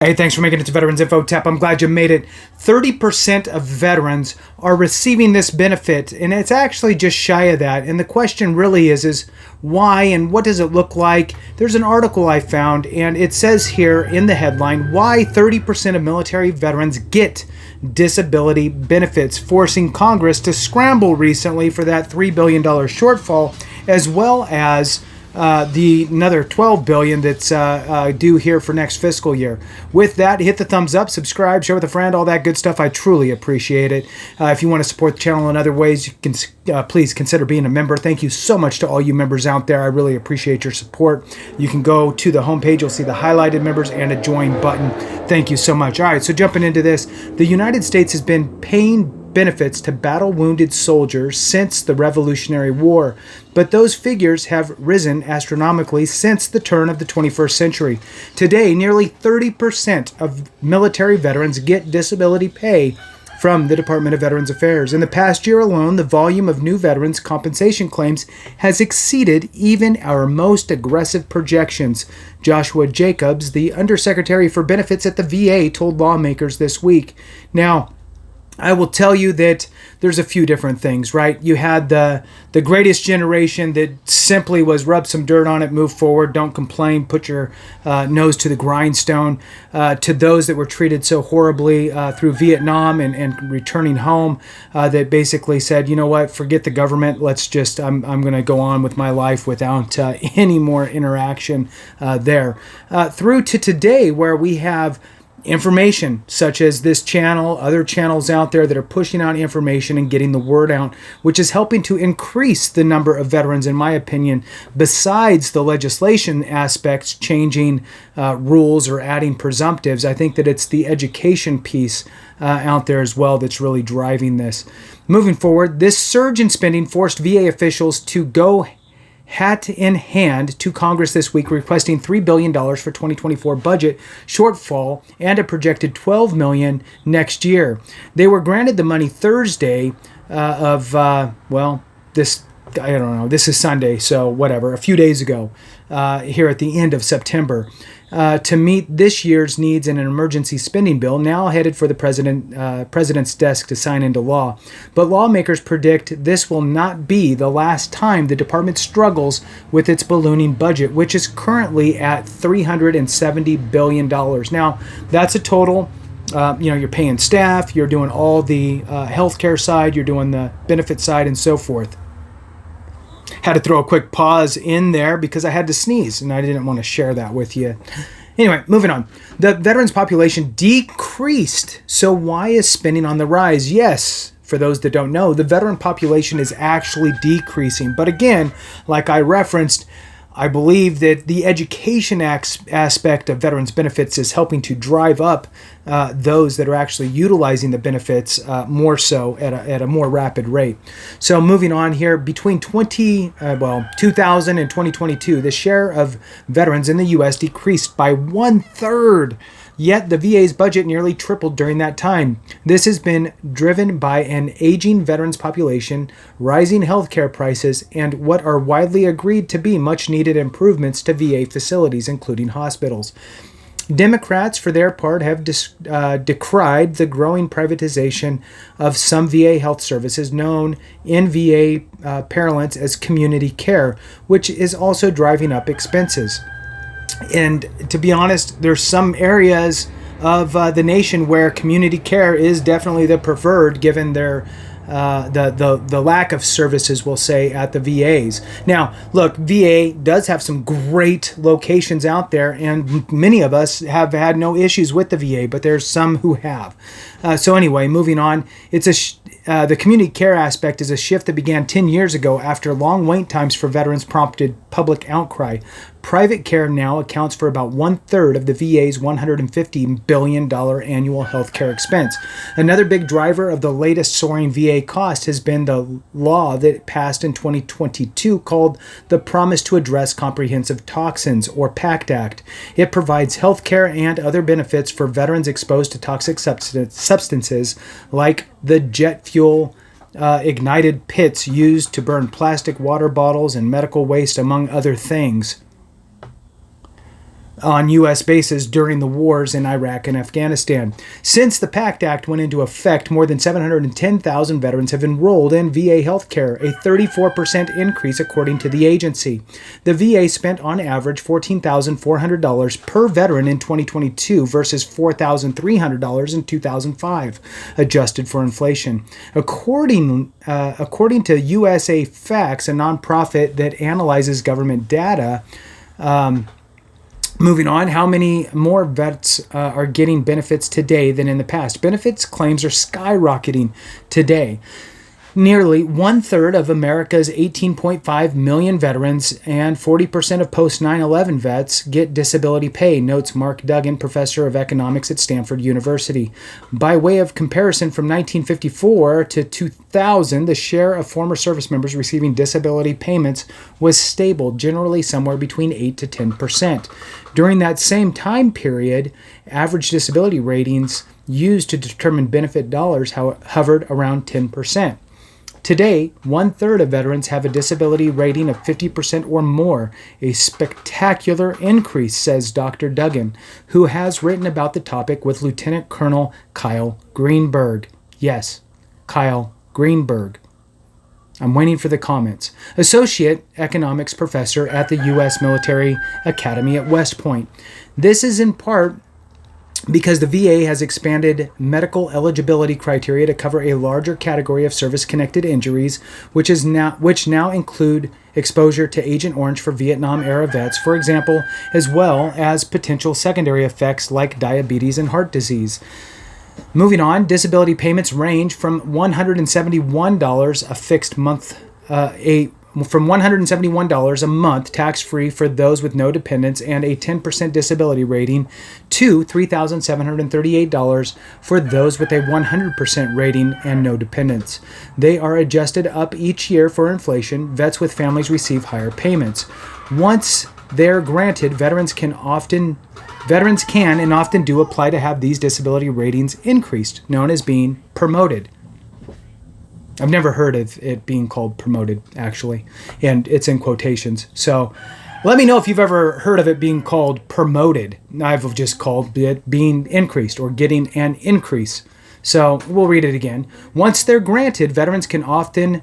Hey, thanks for making it to Veterans Info Tap. I'm glad you made it. 30% of veterans are receiving this benefit, and it's actually just shy of that. And the question really is why and what does it look like? There's an article I found, and it says here in the headline, why 30% of military veterans get disability benefits, forcing Congress to scramble recently for that $3 billion shortfall, as well as the another $12 billion that's due here for next fiscal year. With that, hit the thumbs up, subscribe, share with a friend, all that good stuff. I truly appreciate it. If you want to support the channel in other ways, you can please consider being a member. Thank you so much to all you members out there. I really appreciate your support. You can go to the homepage. You'll see the highlighted members and a join button. Thank you so much. All right, so jumping into this, the United States has been paying benefits to battle-wounded soldiers since the Revolutionary War, but those figures have risen astronomically since the turn of the 21st century. Today, nearly 30% of military veterans get disability pay from the Department of Veterans Affairs. In the past year alone, the volume of new veterans' compensation claims has exceeded even our most aggressive projections. Joshua Jacobs, the Undersecretary for Benefits at the VA, told lawmakers this week. Now, I will tell you that there's a few different things, right? You had the greatest generation that simply was rub some dirt on it, move forward, don't complain, put your nose to the grindstone. To those that were treated so horribly through Vietnam and returning home, that basically said, you know what, forget the government. Let's just, I'm going to go on with my life without any more interaction there. Through to today, where we have information such as this channel, other channels out there that are pushing out information and getting the word out, which is helping to increase the number of veterans, in my opinion, besides the legislation aspects, changing rules or adding presumptives. I think that it's the education piece out there as well that's really driving this. Moving forward, this surge in spending forced VA officials to go hat in hand to Congress this week, requesting $3 billion for 2024 budget shortfall and a projected $12 million next year. They were granted the money Thursday this is Sunday, so whatever, a few days ago, here at the end of September, to meet this year's needs in an emergency spending bill now headed for the president's desk to sign into law. But lawmakers predict this will not be the last time the department struggles with its ballooning budget, which is currently at $370 billion. Now, that's a total. You're paying staff, you're doing all the healthcare side, you're doing the benefit side, and so forth. Had to throw a quick pause in there because I had to sneeze, and I didn't want to share that with you. Anyway, moving on. The veterans population decreased. So why is spending on the rise? Yes, for those that don't know, the veteran population is actually decreasing. But again, like I referenced, I believe that the education aspect of veterans benefits is helping to drive up those that are actually utilizing the benefits more so at a more rapid rate. So moving on here, between 2000 and 2022, the share of veterans in the U.S. decreased by 1/3. Yet the VA's budget nearly tripled during that time. This has been driven by an aging veterans population, rising healthcare prices, and what are widely agreed to be much needed improvements to VA facilities, including hospitals. Democrats, for their part, have decried the growing privatization of some VA health services, known in VA parlance as community care, which is also driving up expenses. And to be honest, there's some areas of the nation where community care is definitely the preferred, given their the lack of services, we'll say, at the VAs. Now, look, VA does have some great locations out there, and many of us have had no issues with the VA, but there's some who have. So anyway, moving on, the community care aspect is a shift that began 10 years ago after long wait times for veterans prompted public outcry. Private care now accounts for about 1/3 of the VA's $150 billion annual health care expense. Another big driver of the latest soaring VA cost has been the law that passed in 2022 called the Promise to Address Comprehensive Toxins, or PACT Act. It provides health care and other benefits for veterans exposed to toxic substances like the jet fuel ignited pits used to burn plastic water bottles and medical waste, among other things. on U.S. bases during the wars in Iraq and Afghanistan. Since the PACT Act went into effect, more than 710,000 veterans have enrolled in VA healthcare, a 34% increase according to the agency. The VA spent on average $14,400 per veteran in 2022 versus $4,300 in 2005, adjusted for inflation. According to USA Facts, a nonprofit that analyzes government data, moving on, how many more vets are getting benefits today than in the past? Benefits claims are skyrocketing today. Nearly 1/3 of America's 18.5 million veterans and 40% of post 9/11 vets get disability pay, notes Mark Duggan, professor of economics at Stanford University. By way of comparison, from 1954 to 2000, the share of former service members receiving disability payments was stable, generally somewhere between 8 to 10%. During that same time period, average disability ratings used to determine benefit dollars hovered around 10%. Today, 1/3 of veterans have a disability rating of 50% or more, a spectacular increase, says Dr. Duggan, who has written about the topic with Lieutenant Colonel Kyle Greenberg. Yes, Kyle Greenberg. I'm waiting for the comments. Associate Economics Professor at the U.S. Military Academy at West Point. This is in part because the VA has expanded medical eligibility criteria to cover a larger category of service-connected injuries, which now include exposure to Agent Orange for Vietnam-era vets, for example, as well as potential secondary effects like diabetes and heart disease. Moving on, disability payments range from $171 a fixed month, from $171 a month tax-free for those with no dependents and a 10% disability rating to $3,738 for those with a 100% rating and no dependents. They are adjusted up each year for inflation. Vets with families receive higher payments. Once they're granted, veterans can and often do apply to have these disability ratings increased, known as being promoted. I've never heard of it being called promoted, actually, and it's in quotations. So let me know if you've ever heard of it being called promoted. I've just called it being increased or getting an increase. So we'll read it again. Once they're granted, veterans can and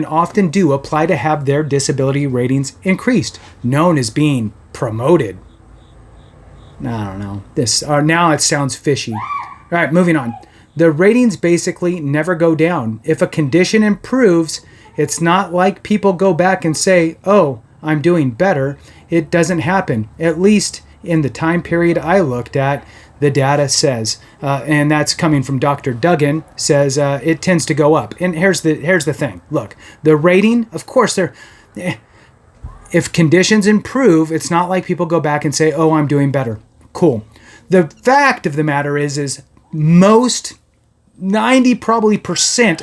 often do apply to have their disability ratings increased, known as being promoted. I don't know. Now it sounds fishy. All right, moving on. The ratings basically never go down. If a condition improves, it's not like people go back and say, oh, I'm doing better. It doesn't happen, at least in the time period I looked at, the data says. And that's coming from Dr. Duggan, says it tends to go up. And here's the thing. Look, the rating, of course, if conditions improve, it's not like people go back and say, oh, I'm doing better. Cool. The fact of the matter is most 90% probably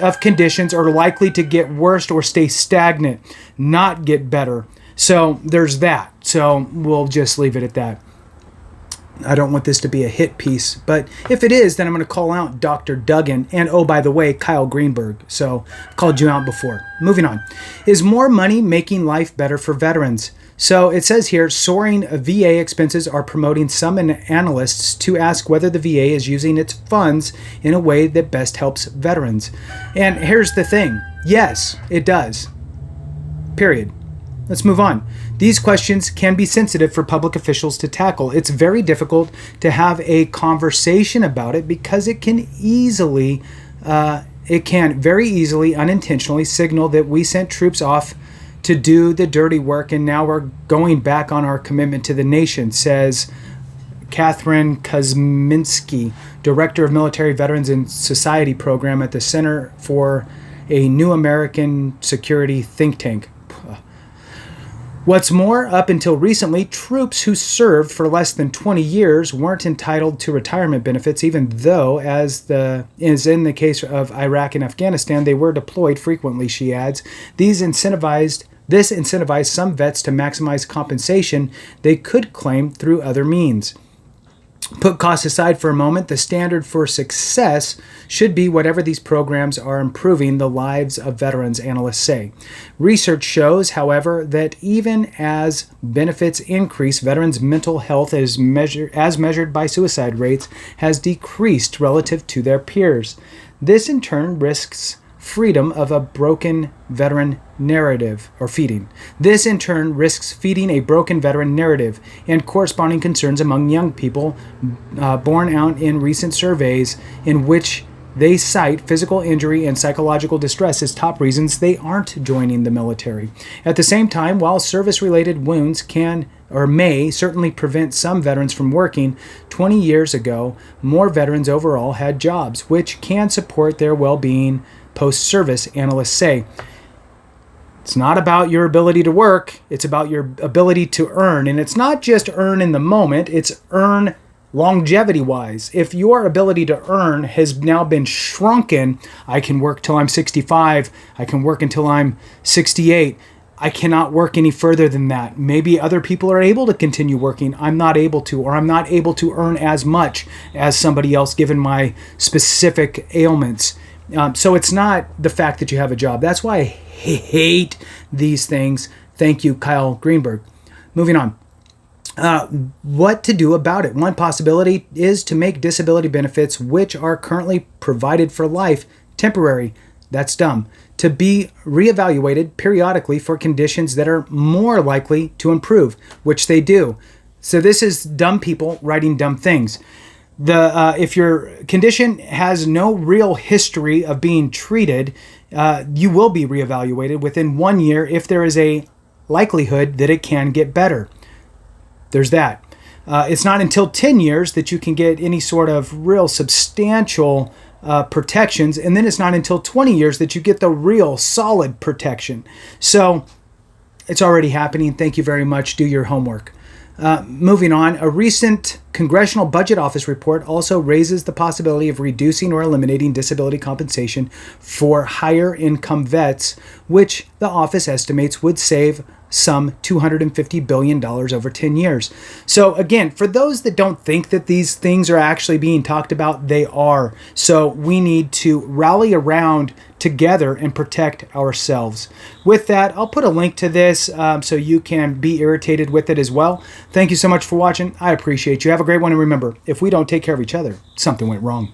of conditions are likely to get worse or stay stagnant, not get better. So there's that. So we'll just leave it at that. I don't want this to be a hit piece, but if it is, then I'm going to call out Dr. Duggan and, oh, by the way, Kyle Greenberg. So I called you out before. Moving on. Is more money making life better for veterans? So it says here, soaring VA expenses are promoting some analysts to ask whether the VA is using its funds in a way that best helps veterans. And here's the thing. Yes, it does. Period. Let's move on. These questions can be sensitive for public officials to tackle. It's very difficult to have a conversation about it because it can very easily unintentionally signal that we sent troops off to do the dirty work and now we're going back on our commitment to the nation, says Catherine Kuzminski, Director of Military Veterans and Society Program at the Center for a New American Security think tank. What's more, up until recently, troops who served for less than 20 years weren't entitled to retirement benefits, even though, as in the case of Iraq and Afghanistan, they were deployed frequently, she adds. This incentivized some vets to maximize compensation they could claim through other means. Put costs aside for a moment, the standard for success should be whatever these programs are improving the lives of veterans, analysts say. Research shows, however, that even as benefits increase, veterans' mental health as measured by suicide rates has decreased relative to their peers. This in turn risks freedom of a broken veteran narrative, or feeding. This in turn risks feeding a broken veteran narrative and corresponding concerns among young people, borne out in recent surveys in which they cite physical injury and psychological distress as top reasons they aren't joining the military. At the same time, while service-related wounds can or may certainly prevent some veterans from working, 20 years ago, more veterans overall had jobs, which can support their well-being post-service, analysts say. It's not about your ability to work, it's about your ability to earn. And it's not just earn in the moment, it's earn longevity-wise. If your ability to earn has now been shrunken, I can work till I'm 65, I can work until I'm 68, I cannot work any further than that. Maybe other people are able to continue working, I'm not able to, or I'm not able to earn as much as somebody else given my specific ailments. So it's not the fact that you have a job. That's why I hate these things. Thank you, Kyle Greenberg. Moving on. What to do about it? One possibility is to make disability benefits, which are currently provided for life, temporary. That's dumb. To be reevaluated periodically for conditions that are more likely to improve, which they do. So this is dumb people writing dumb things. If your condition has no real history of being treated, you will be reevaluated within 1 year if there is a likelihood that it can get better. There's that. It's not until 10 years that you can get any sort of real substantial protections, and then it's not until 20 years that you get the real solid protection. So it's already happening. Thank you very much. Do your homework. Moving on, a recent Congressional Budget Office report also raises the possibility of reducing or eliminating disability compensation for higher income vets, which the office estimates would save some $250 billion over 10 years. So again, for those that don't think that these things are actually being talked about, they are. So we need to rally around together and protect ourselves. With that, I'll put a link to this so you can be irritated with it as well. Thank you so much for watching. I appreciate you. Have a great one. And remember, if we don't take care of each other, something went wrong.